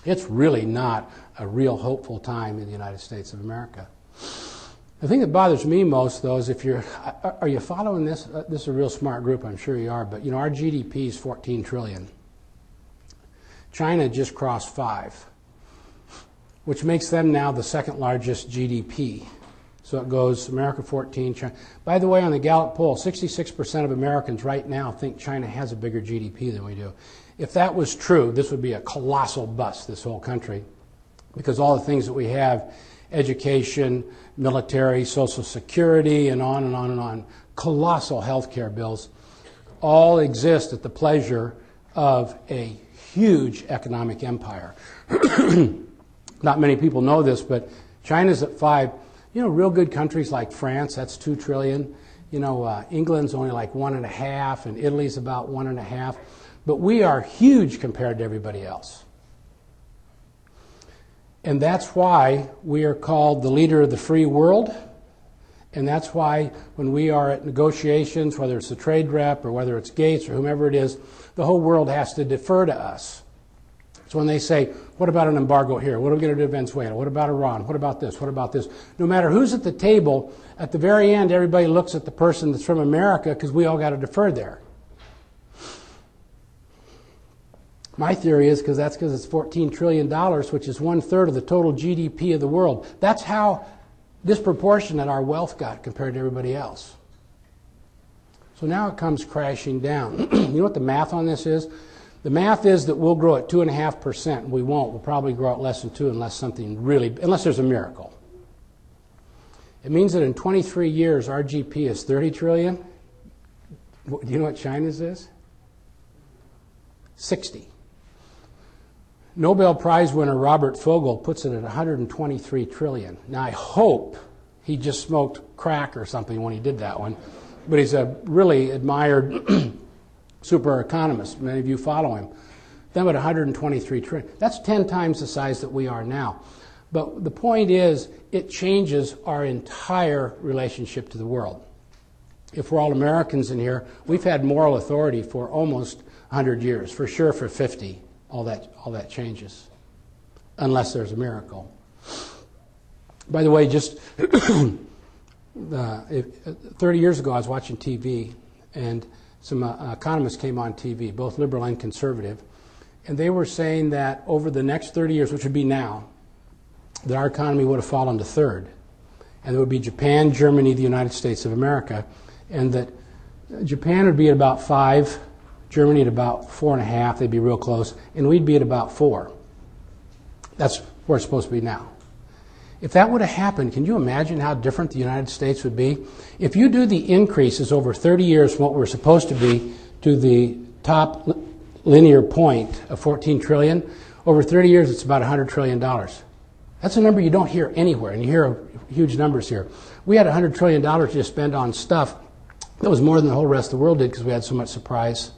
It's really not a real hopeful time in the United States of America. The thing that bothers me most, though, is if you're, are you following this? This is a real smart group, I'm sure you are, but you know, our GDP is 14 trillion. China just crossed 5, which makes them now the second largest GDP. So it goes America 14, China. By the way, on the Gallup poll, 66% of Americans right now think China has a bigger GDP than we do. If that was true, this would be a colossal bust, this whole country, because all the things that we have, education, military, Social Security, and on and on and on, colossal health care bills, all exist at the pleasure of a huge economic empire. Not many people know this, but China's at 5. You know, real good countries like France, that's 2 trillion. You know, England's only like 1.5, and Italy's about 1.5. But we are huge compared to everybody else. And that's why we are called the leader of the free world. And that's why when we are at negotiations, whether it's the trade rep or whether it's Gates or whomever it is, the whole world has to defer to us. So when they say, what about an embargo here? What are we going to do to Venezuela? What about Iran? What about this? What about this? No matter who's at the table, at the very end, everybody looks at the person that's from America because we all got to defer there. My theory is because it's $14 trillion, which is 1/3 of the total GDP of the world. That's how disproportionate our wealth got compared to everybody else. So now it comes crashing down. You know what the math on this is? The math is that we'll grow at 2.5%. We won't. We'll probably grow at less than 2 unless there's a miracle. It means that in 23 years, our GDP is 30 trillion. Do you know what China's is? 60. Nobel Prize winner Robert Fogel puts it at 123 trillion. Now, I hope he just smoked crack or something when he did that one, but he's a really admired super economist. Many of you follow him. Them at 123 trillion. That's 10 times the size that we are now. But the point is, it changes our entire relationship to the world. If we're all Americans in here, we've had moral authority for almost 100 years, for sure for 50. All that changes, unless there's a miracle. By the way, just 30 years ago, I was watching TV, and some economists came on TV, both liberal and conservative, and they were saying that over the next 30 years, which would be now, that our economy would have fallen to third. And there would be Japan, Germany, the United States of America, and that Japan would be at about 5, Germany at about 4.5, they'd be real close, and we'd be at about 4. That's where it's supposed to be now. If that would have happened, can you imagine how different the United States would be? If you do the increases over 30 years from what we're supposed to be to the top linear point of 14 trillion, over 30 years it's about $100 trillion. That's a number you don't hear anywhere, and you hear huge numbers here. We had $100 trillion to spend on stuff that was more than the whole rest of the world did because we had so much surprise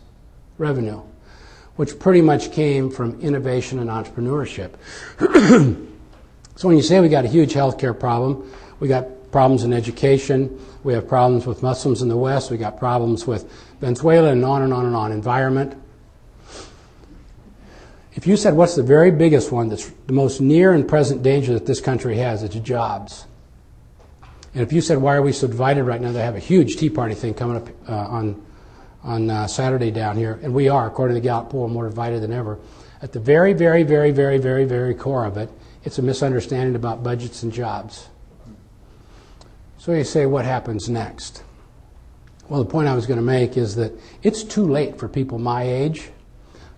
revenue, which pretty much came from innovation and entrepreneurship. So when you say we got a huge healthcare problem, we got problems in education, we have problems with Muslims in the West, we got problems with Venezuela, and on and on and on. Environment. If you said what's the very biggest one that's the most near and present danger that this country has, it's jobs. And if you said why are we so divided right now, they have a huge Tea Party thing coming up on Saturday down here, and we are, according to the Gallup poll, more divided than ever. At the very, very, very, very, very, very core of it, it's a misunderstanding about budgets and jobs. So you say, what happens next? Well, the point I was going to make is that it's too late for people my age.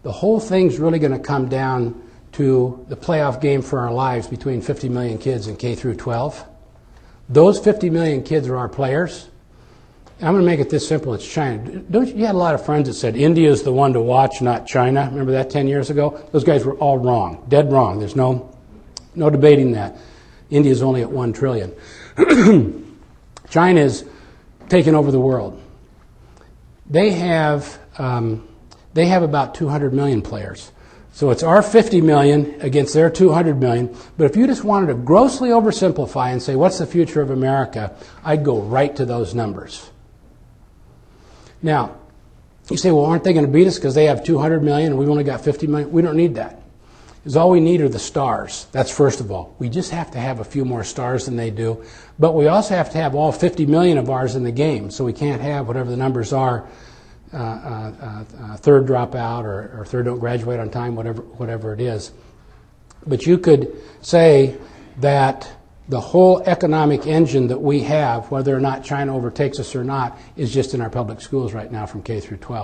The whole thing's really going to come down to the playoff game for our lives between 50 million kids in K through 12. Those 50 million kids are our players. I'm going to make it this simple. It's China. You had a lot of friends that said India is the one to watch, not China. Remember that 10 years ago? Those guys were all wrong, dead wrong. There's no debating that. India is only at 1 trillion. China is taking over the world. They have about 200 million players. So it's our 50 million against their 200 million. But if you just wanted to grossly oversimplify and say, what's the future of America? I'd go right to those numbers. Now, you say, well, aren't they going to beat us because they have 200 million and we've only got 50 million? We don't need that. is all we need are the stars. That's first of all. We just have to have a few more stars than they do. But we also have to have all 50 million of ours in the game. So we can't have whatever the numbers are, third dropout or third don't graduate on time, whatever it is. But you could say that the whole economic engine that we have, whether or not China overtakes us or not, is just in our public schools right now from K through 12.